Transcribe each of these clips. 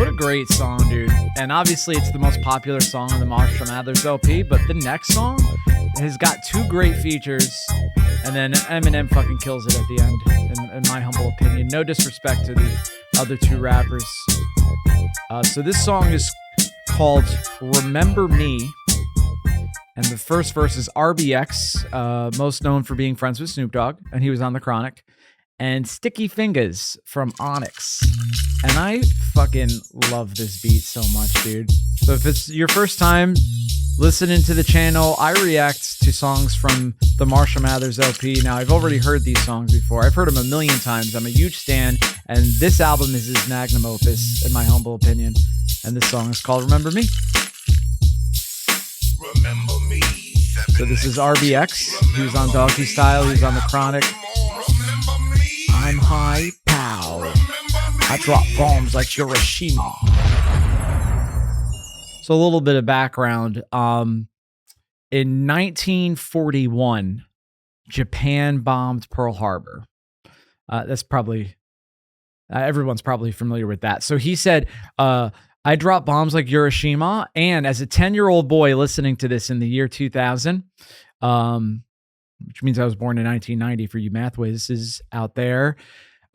What a great song, dude. And obviously it's the most popular song on the Marshall Mathers LP, but the next song has got two great features, and then Eminem fucking kills it at the end, in my humble opinion. No disrespect to the other two rappers. So this song is called Remember Me, and the first verse is RBX, most known for being friends with Snoop Dogg, and he was on The Chronic, and Sticky Fingaz from Onyx. And I fucking love this beat so much, dude. So if it's your first time listening to the channel, I react to songs from the Marshall Mathers LP. Now, I've already heard these songs before. I've heard them a million times. I'm a huge stan, and this album is his magnum opus, in my humble opinion. And this song is called Remember Me. Remember me. So this is RBX. He was on Donkey Style. He was on The Chronic. I'm high pow. I drop bombs like Hiroshima. So a little bit of background. In 1941, Japan bombed Pearl Harbor. That's probably, everyone's probably familiar with that. So he said, I drop bombs like Hiroshima. And as a 10-year-old boy listening to this in the year 2000, which means I was born in 1990 for you math whizzes out there,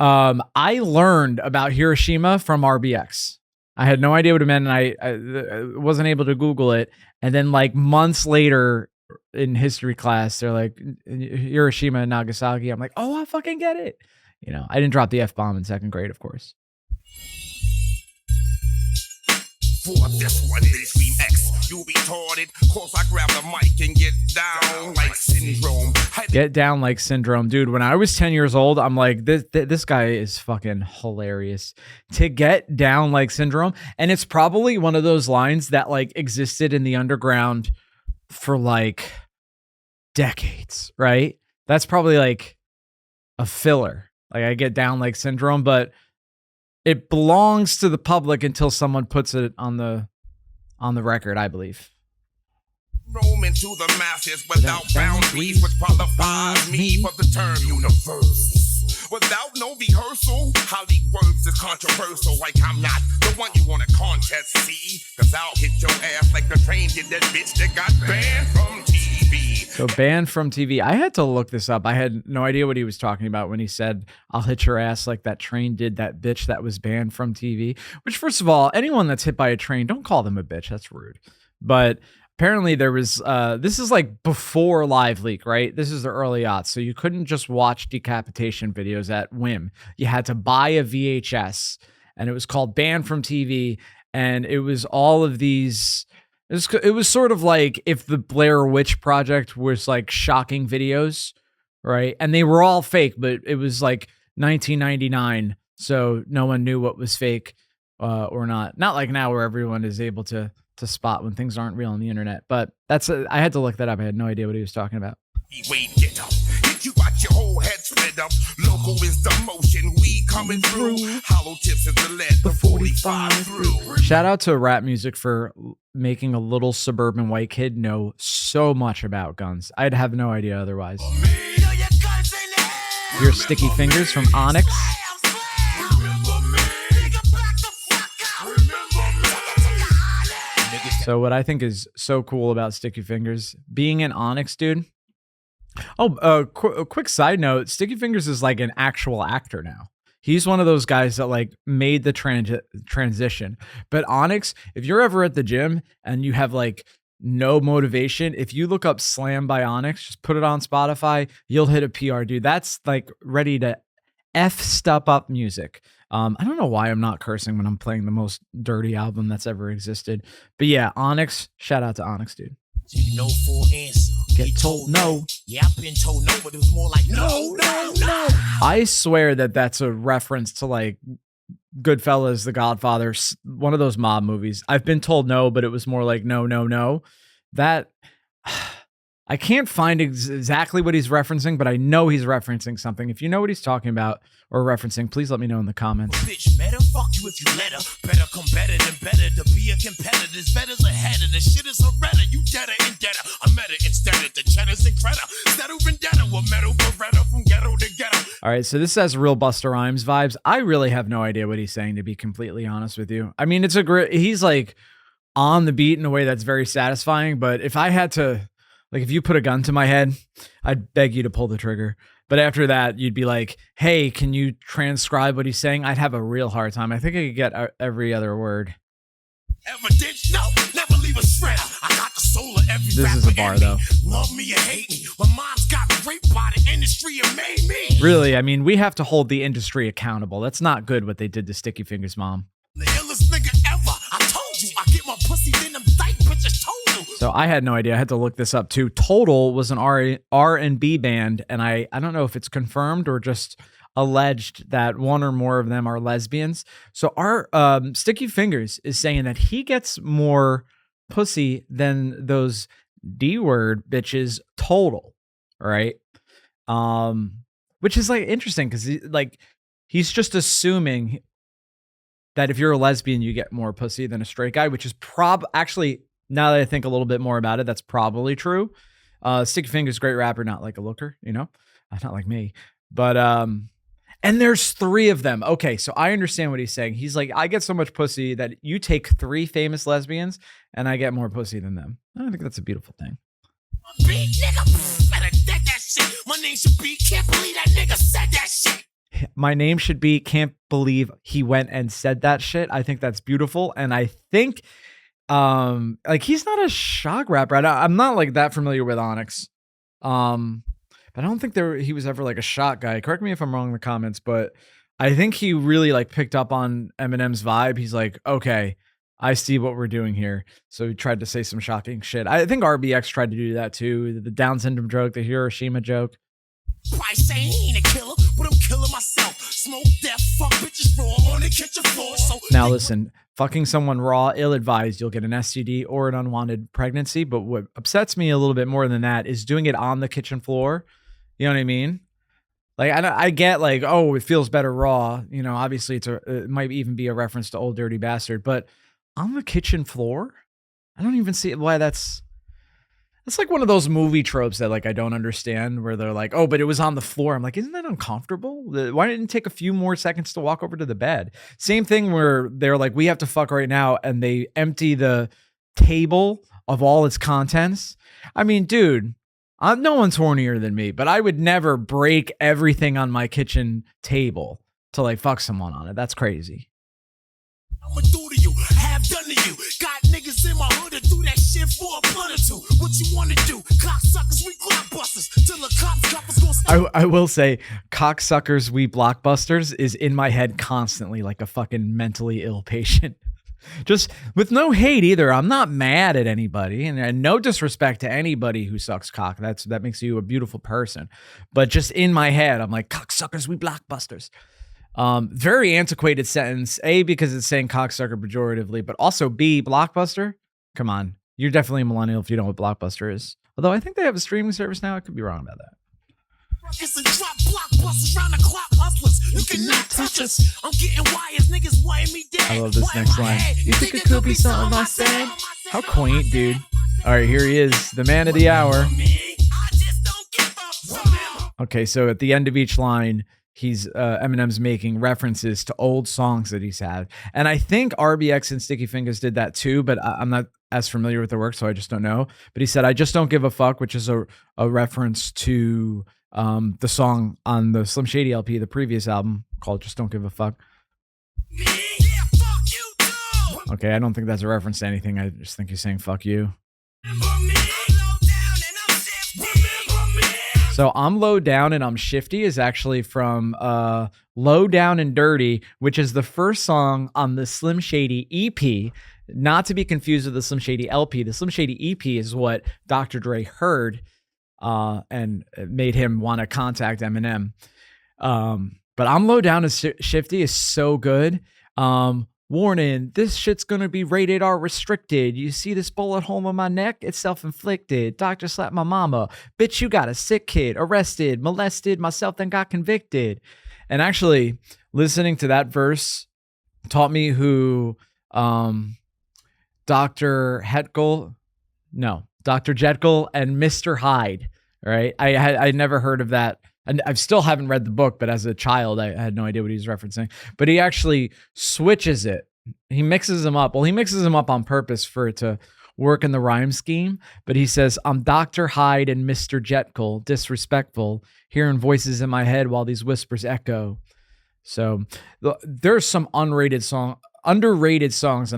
I learned about Hiroshima from RBX. I had no idea what it meant, and I wasn't able to Google it. And then like months later in history class, they're like, Hiroshima and Nagasaki. I'm like, oh, I fucking get it. You know, I didn't drop the F-bomb in second grade, of course. For this one, they scream X, you retarded. Course I grab the mic and get down like Syndrome. Get down like Syndrome. Dude, when I was 10 years old, I'm like, this guy is fucking hilarious. To get down like Syndrome. And it's probably one of those lines that like existed in the underground for like decades, right? That's probably like a filler. Like I get down like Syndrome, but it belongs to the public until someone puts it on the record, I believe. Roam into the masses without boundaries, which qualifies me for the term universe. Without no rehearsal, how he works is controversial. Like I'm not the one you want a contest, see? Cause I'll hit your ass like the train did that bitch that got banned from TV. So banned from TV. I had to look this up. I had no idea what he was talking about when he said, I'll hit your ass like that train did that bitch that was banned from TV. Which, first of all, anyone that's hit by a train, don't call them a bitch. That's rude. But apparently there was, this is like before Live Leak, right? This is the early aughts. So you couldn't just watch decapitation videos at whim. You had to buy a VHS, and it was called Banned from TV. And it was all of these, it was sort of like if the Blair Witch Project was like shocking videos, right? And they were all fake, but it was like 1999. So no one knew what was fake or not. Not like now where everyone is able to spot when things aren't real on the internet. But that's I had to look that up. I had no idea what he was talking about. Wait, get up. Hit you got your whole head split up. Local is the motion. We coming through. Hollow tips is the lead. The 45 through. Shout out to rap music for making a little suburban white kid know so much about guns. I'd have no idea otherwise. Here's Sticky Fingaz from Onyx. So what I think is so cool about Sticky Fingaz, being an Onyx dude. Oh, a quick side note, Sticky Fingaz is like an actual actor now. He's one of those guys that like made the transition. But Onyx, if you're ever at the gym and you have like no motivation, if you look up Slam by Onyx, just put it on Spotify, you'll hit a PR, dude. That's like ready to F-step up music. I don't know why I'm not cursing when I'm playing the most dirty album that's ever existed. But yeah, Onyx, shout out to Onyx, dude. No full answer. Get told no. Yeah, I've been told no, but it was more like no. I swear that that's a reference to like Goodfellas, The Godfather, one of those mob movies. I've been told no, but it was more like no. That I can't find exactly what he's referencing, but I know he's referencing something. If you know what he's talking about or referencing, please let me know in the comments. Bitch, better fuck you if you let her. Better come better than better to be a competitor. This better's ahead of the shit is a redder. You deader and deader. I met her instead of the cheddars and credit. Settle vendetta with metal beretta from ghetto to ghetto. All right, so this has real Busta Rhymes vibes. I really have no idea what he's saying, to be completely honest with you. I mean, it's a great, he's like on the beat in a way that's very satisfying, but if I had to, like, if you put a gun to my head, I'd beg you to pull the trigger. But after that, you'd be like, hey, can you transcribe what he's saying? I'd have a real hard time. I think I could get every other word. Evidence, no, never leave a shredder. I got the soul of every This is a bar, though. Love me or hate me. My mom's got raped by the industry and made me. Really, I mean, we have to hold the industry accountable. That's not good what they did to Sticky Fingers' mom. The illest nigga ever. I told you, I get my pussy, then them dyke bitches told you. So I had no idea. I had to look this up too. Total was an R&B band, and I don't know if it's confirmed or just alleged that one or more of them are lesbians. So our Sticky Fingers is saying that he gets more pussy than those D-word bitches total, right? Which is like interesting because he's just assuming that if you're a lesbian, you get more pussy than a straight guy, which is actually, now that I think a little bit more about it, that's probably true. Sticky Fingers, great rapper, not like a looker, you know, not like me, but, and there's 3 of them. Okay. So I understand what he's saying. He's like, I get so much pussy that you take 3 famous lesbians and I get more pussy than them. I think that's a beautiful thing. Big nigga, better dead that shit. My name should be, can't believe that nigga said that shit. My name should be, can't believe he went and said that shit. I think that's beautiful. And I think, like, he's not a shock rapper. I'm not like that familiar with Onyx. But I don't think he was ever like a shock guy. Correct me if I'm wrong in the comments, but I think he really like picked up on Eminem's vibe. He's like, okay, I see what we're doing here. So he tried to say some shocking shit. I think RBX tried to do that too. The Down syndrome joke, the Hiroshima joke. I say he ain't a killer, but I'm killing myself. Smoke death, fuck bitches raw on the kitchen floor. So now listen, fucking someone raw, ill-advised, you'll get an STD or an unwanted pregnancy. But what upsets me a little bit more than that is doing it on the kitchen floor. You know what I mean? Like, I get like, oh, it feels better raw. You know, obviously it might even be a reference to Old Dirty Bastard, but on the kitchen floor, I don't even see why that's like one of those movie tropes that like I don't understand, where they're like, oh, but it was on the floor. I'm like, isn't that uncomfortable? Why didn't it take a few more seconds to walk over to the bed? Same thing where they're like, we have to fuck right now, and they empty the table of all its contents. I mean, dude, no one's hornier than me, but I would never break everything on my kitchen table to like fuck someone on it. That's crazy. I'ma do to you, have done to you. Got niggas in my hood to do that shit for a blunt or 2. What you wanna do? Cocksuckers, we blockbusters. Till the cops gonna stop. I will say, cocksuckers, we blockbusters is in my head constantly like a fucking mentally ill patient. Just with no hate either. I'm not mad at anybody, and no disrespect to anybody who sucks cock. That makes you a beautiful person. But just in my head, I'm like, cocksuckers, we blockbusters. Very antiquated sentence. A, because it's saying cocksucker pejoratively, but also B, blockbuster. Come on, you're definitely a millennial if you know what blockbuster is. Although I think they have a streaming service now. I could be wrong about that. It's a drop blockbusters round the clock hustlers. You cannot touch us. I'm getting wires, niggas weighing me down. I love this next line. You think it could be something I said? How quaint, dude. All right, here he is, the man of the hour. Okay, so at the end of each line, Eminem's making references to old songs that he's had. And I think RBX and Sticky Fingers did that too, but I'm not as familiar with their work, so I just don't know. But he said, I just don't give a fuck, which is a reference to the song on the Slim Shady LP, the previous album, called Just Don't Give a Fuck. Okay, I don't think that's a reference to anything. I just think he's saying fuck you. So I'm low down and I'm shifty is actually from Low Down and Dirty, which is the first song on the Slim Shady EP, not to be confused with the Slim Shady LP. The Slim Shady EP is what Dr. Dre heard and made him want to contact Eminem. But I'm Low Down and Shifty is so good. One Warning, this shit's gonna be rated R restricted. You see this bullet hole in my neck? It's self-inflicted. Doctor slapped my mama. Bitch, you got a sick kid. Arrested, molested myself, then got convicted. And actually, listening to that verse taught me who Dr. Jekyll and Mr. Hyde, right? I'd never heard of that. And I still haven't read the book, but as a child, I had no idea what he was referencing. But he actually switches it. He mixes them up. Well, he mixes them up on purpose for it to work in the rhyme scheme. But he says, I'm Dr. Hyde and Mr. Jekyll, disrespectful, hearing voices in my head while these whispers echo. So there's some underrated songs on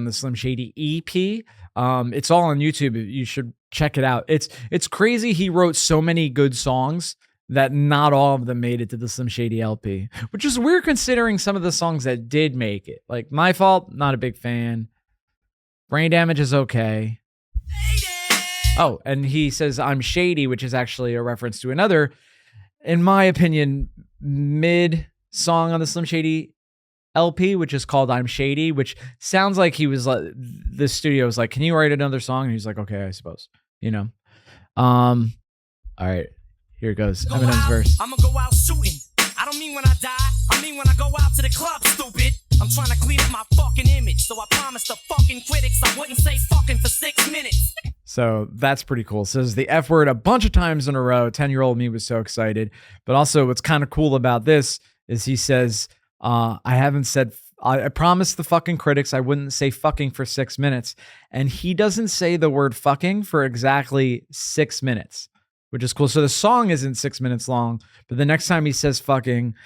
the Slim Shady EP. It's all on YouTube. You should check it out. It's crazy. He wrote so many good songs that not all of them made it to the Slim Shady LP, which is weird considering some of the songs that did make it. Like My Fault, not a big fan. Brain Damage is okay. Oh, and he says I'm shady, which is actually a reference to another, in my opinion, mid song on the Slim Shady LP, which is called I'm Shady, which sounds like he was like, the studio was like, can you write another song? And he's like, okay, I suppose, all right. Here it goes. Eminem's verse. I'ma go out shooting. I don't mean when I die. I mean when I go out to the club, stupid. I'm trying to clean up my fucking image. So I promised the fucking critics I wouldn't say fucking for 6 minutes. So that's pretty cool. Says the F word a bunch of times in a row. 10-year-old me was so excited. But also what's kind of cool about this is he says, I promised the fucking critics I wouldn't say fucking for 6 minutes. And he doesn't say the word fucking for exactly 6 minutes, which is cool. So the song isn't 6 minutes long, but the next time he says fucking,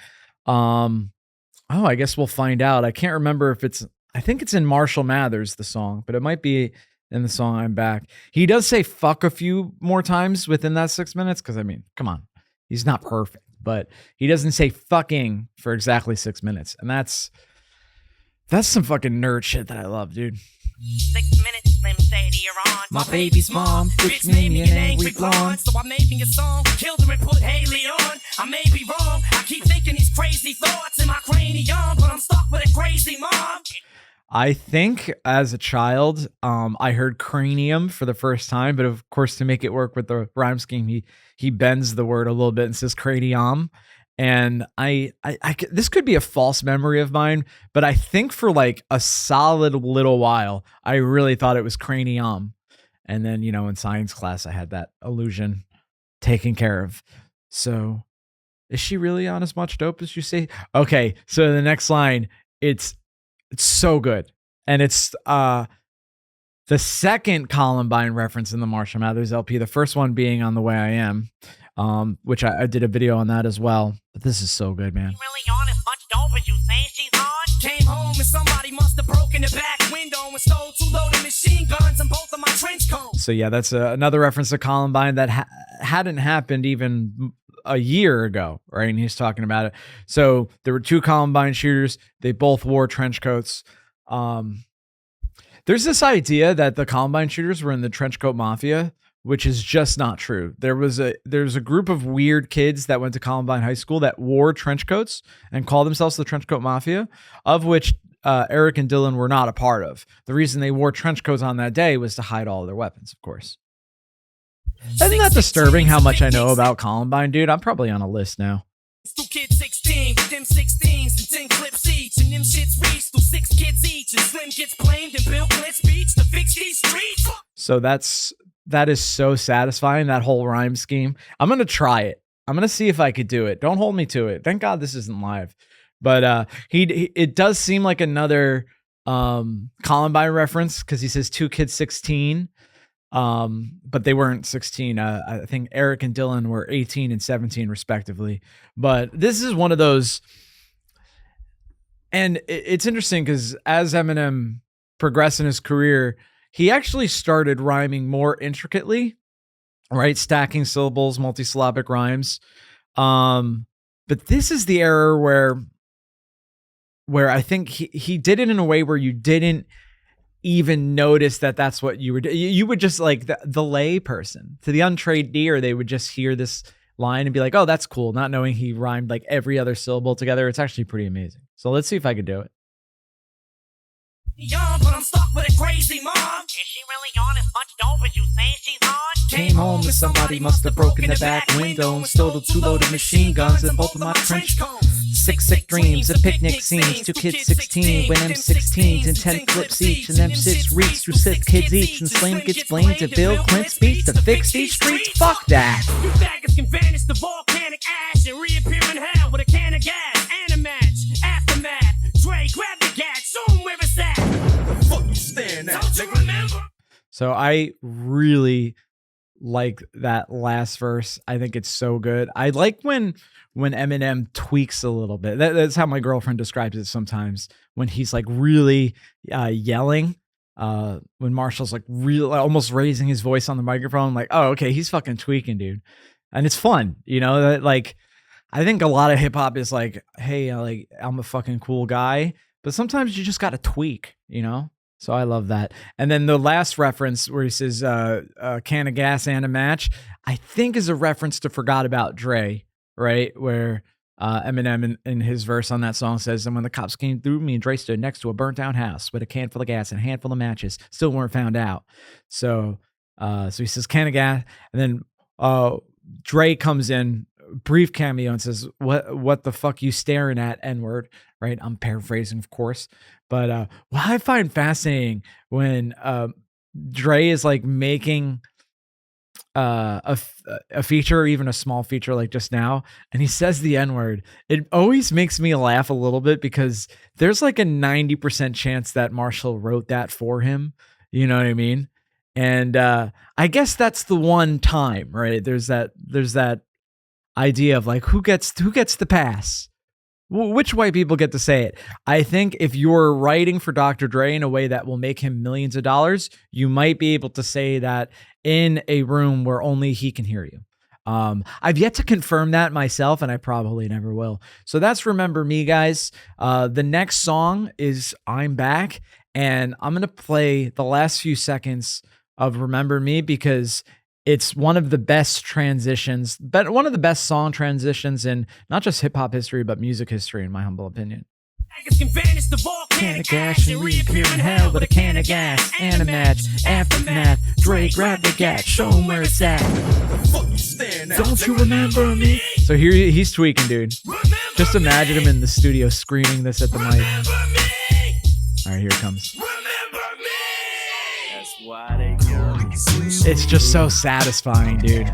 I guess we'll find out. I can't remember if I think it's in Marshall Mathers, the song, but it might be in the song I'm Back. He does say fuck a few more times within that 6 minutes. Cause I mean, come on, he's not perfect, but he doesn't say fucking for exactly 6 minutes. And that's some fucking nerd shit that I love, dude. 6 minutes, Slim Shady, you're on. My baby's mom, bitch made me an angry blonde. So I made me a song, killed her and put Haley on. I may be wrong, I keep thinking these crazy thoughts in my cranium, but I'm stuck with a crazy mom. I think as a child, I heard cranium for the first time, but of course, to make it work with the rhyme scheme, he bends the word a little bit and says cranium. And I this could be a false memory of mine, but I think for like a solid little while, I really thought it was cranium. And then, in science class, I had that illusion taken care of. So is she really on as much dope as you say? Okay. So the next line, it's so good. And it's the second Columbine reference in the Marshall Mathers LP, the first one being On the Way I Am. Which I did a video on that as well. But this is so good, man. Really on as much dope as you say she's on? Came home and somebody must have broken the back window and stole 2 loaded machine guns and both of my trench coats. So yeah, that's another reference to Columbine that hadn't happened even a year ago, right? And he's talking about it. So there were 2 Columbine shooters. They both wore trench coats. There's this idea that the Columbine shooters were in the trench coat mafia, which is just not true. There's a group of weird kids that went to Columbine High School that wore trench coats and called themselves the Trench Coat Mafia, of which Eric and Dylan were not a part of. The reason they wore trench coats on that day was to hide all of their weapons, of course. Isn't that disturbing how much I know about Columbine, dude? I'm probably on a list now. 2 kids 16 with them 16s and 10 clips each, and them shits reached to 6 kids each, and Slim gets blamed and Bill Clinton's speech to fix these streets. So that is so satisfying, that whole rhyme scheme. I'm going to try it. I'm going to see if I could do it. Don't hold me to it. Thank God this isn't live. But it does seem like another Columbine reference because he says 2 kids 16, but they weren't 16. I think Eric and Dylan were 18 and 17 respectively. But this is one of those, and it's interesting because as Eminem progressed in his career, he actually started rhyming more intricately, right? Stacking syllables, multisyllabic rhymes. But this is the era where I think he did it in a way where you didn't even notice that that's what you were doing. You would just like the lay person, to the untrained ear, they would just hear this line and be like, oh, that's cool. Not knowing he rhymed like every other syllable together. It's actually pretty amazing. So let's see if I could do it. Young, but I'm stuck with a crazy mom. Is she really on as much dope as you say she's on? Came home and somebody must have broken the back window and stole 2 loaded machine guns and both of my trench coats. 6 sick dreams, a picnic scenes, 2 kids 16, with M16s and 10 clips each, and M6 reeks through 6 kids each, and Slam gets blamed to Bill Clinton speech to fix these streets. Fuck that. You faggots can vanish the volcanic ash and reappear in hell with a can of gas and a match. Aftermath, Dre, grab the gat, show him where it's at. Fuck you staring at, Don't you remember? So I really like that last verse. I think it's so good. I like when Eminem tweaks a little bit. That's how my girlfriend describes it sometimes, when he's like really yelling. When Marshall's like really almost raising his voice on the microphone. I'm like, oh, okay, he's fucking tweaking, dude. And it's fun, you know, that like, I think a lot of hip hop is like, hey, like I'm a fucking cool guy, but sometimes you just got to tweak, you know? So I love that. And then the last reference where he says a can of gas and a match, I think is a reference to Forgot About Dre, right? Where Eminem in his verse on that song says, and when the cops came through, me and Dre stood next to a burnt down house with a can full of gas and a handful of matches. Still weren't found out. So he says can of gas. And then Dre comes in, brief cameo, and says, what the fuck you staring at, N-word, right? I'm paraphrasing, of course. But what I find fascinating when Dre is like making a feature, or even a small feature like just now, and he says the N-word, it always makes me laugh a little bit because there's like a 90% chance that Marshall wrote that for him. You know what I mean? And I guess that's the one time, right? There's that idea of like who gets the pass. Which white people get to say it? I think if you're writing for Dr. Dre in a way that will make him millions of dollars, you might be able to say that in a room where only he can hear you. I've yet to confirm that myself, and I probably never will. So that's Remember Me, guys. The next song is I'm Back, and I'm going to play the last few seconds of Remember Me because it's one of the best transitions, but one of the best song transitions in not just hip hop history, but music history, in my humble opinion. Can vanish the volcanic ash and reappear in hell with a can of gas and a match. Aftermath, Dre, grab the gat, show him where it's at. Don't you remember me? So here he's tweaking, dude. Just imagine him in the studio screaming this at the mic. All right, here it comes. That's why they It's just so satisfying, dude.